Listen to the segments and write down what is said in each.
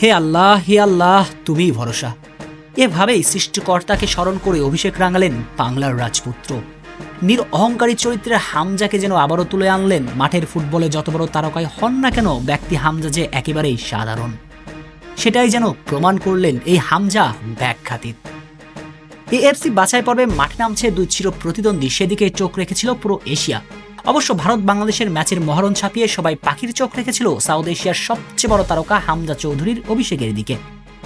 হে আল্লাহ তুমিই ভরসা। এভাবেই সৃষ্টিকর্তাকে স্মরণ করে অভিষেক রাঙালেন বাংলার রাজপুত্র। অহংকারী চরিত্রের হামজাকে যেন আবারও তুলে আনলেন। মাঠের ফুটবলে যত বড় তারকাই হন না কেন, ব্যক্তি হামজা যে একেবারেই সাধারণ, সেটাই যেন প্রমাণ করলেন এই হামজা ব্যাখ্যাতীত। এএফসি বাছাই পর্বে মাঠে নামছে দুই চির প্রতিদ্বন্দ্বী, সেদিকে চোখ রেখেছিল পুরো এশিয়া। অবশ্য ভারত বাংলাদেশের ম্যাচের মহরণ ছাপিয়ে সবাই পাখির চোখ রেখেছিল সাউথ এশিয়ার সবচেয়ে বড় তারকা হামজা চৌধুরীর অভিষেকের দিকে।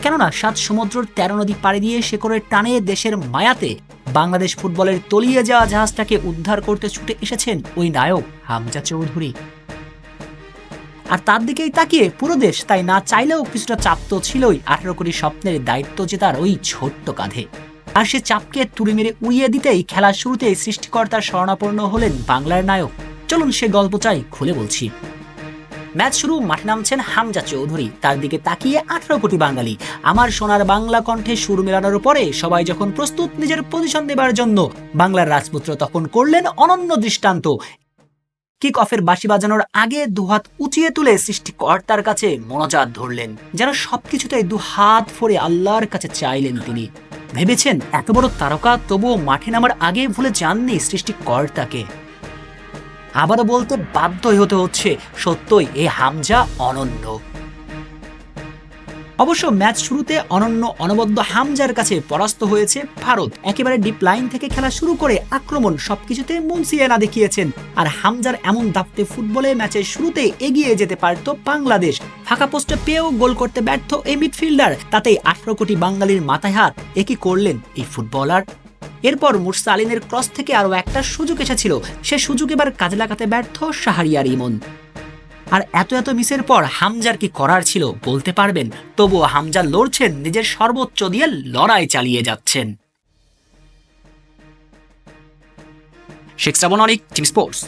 কেননা 7 সমুদ্রের 13 নদী পাড়ি দিয়ে শেকড়ের টানে দেশের মায়াতে বাংলাদেশ ফুটবলের তলিয়ে যাওয়া জাহাজটাকে উদ্ধার করতে ছুটে এসেছেন ওই নায়ক হামজা চৌধুরী। আর তার দিকেই তাকিয়ে পুরো দেশ তাই না চাইলেও কিছুটা চাপ তো ছিলই 18 কোটি স্বপ্নের দায়িত্ব জেতার ওই ছোট্ট কাঁধে। আর সে চাপকে তুড়ি মেরে উড়িয়ে দিতেই খেলার শুরুতেই সৃষ্টিকর্তার শরণাপন্ন হলেন বাংলার নায়ক। চলুন সে গল্প চাই খুলে বলছি। ম্যাচ শুরু, মাঠে নামছেন হামজা চৌধুরী, তার দিকে তাকিয়ে 18 কোটি বাঙালি। আমার সোনার বাংলা কণ্ঠে সুর মেলানোর পরে সবাই যখন প্রস্তুত নিজের পজিশন দেবার জন্য, বাংলার রাজপুত্র তখন করলেন অনন্য দৃষ্টান্ত। কিক অফের বাঁশি বাজানোর আগে দুহাত উঁচিয়ে তুলে সৃষ্টিকর্তার কাছে মোনাজাত ধরলেন, যেন সবকিছুতেই দুহাত ভরে আল্লাহর কাছে চাইলেন তিনি। ভেবেছেন এত বড় তারকা তবুও মাঠে নামার আগে ভুলে যাননি সৃষ্টিকর্তাকে। আবারও বলতে বাধ্য হতে হচ্ছে, সত্যই এই হামজা অনন্য। অবশ্য ম্যাচ শুরুতে অনন্য অনবদ্য হামজার কাছে পরাস্ত হয়েছে ভারত। একেবারে ডিপ লাইন থেকে খেলা শুরু করে আক্রমণ সবকিছুতে মুনসিয়ে না দেখিয়েছেন। আর হামজার এমন দাপটে ফুটবলে ম্যাচের শুরুতে এগিয়ে যেতে পারত বাংলাদেশ। ফাঁকা পোস্টে পেয়েও গোল করতে ব্যর্থ এই মিডফিল্ডার, তাতেই 18 কোটি বাঙালির মাথায় হাত। একই করলেন এই ফুটবলার। এরপর মুরসা আলীনের ক্রস থেকে আরো একটা সুযোগ এসেছিল, সে সুযোগ এবার কাজে লাগাতে ব্যর্থ শাহরিয়ার ইমন। আর এত মিসের পর হামজার কি করার ছিল বলতে পারবেন? তবুও হামজা লড়ছেন, নিজের সর্বোচ্চ দিয়ে লড়াই চালিয়ে যাচ্ছেন। শেখ শ্রাবণ অনিক, টিম স্পোর্টস।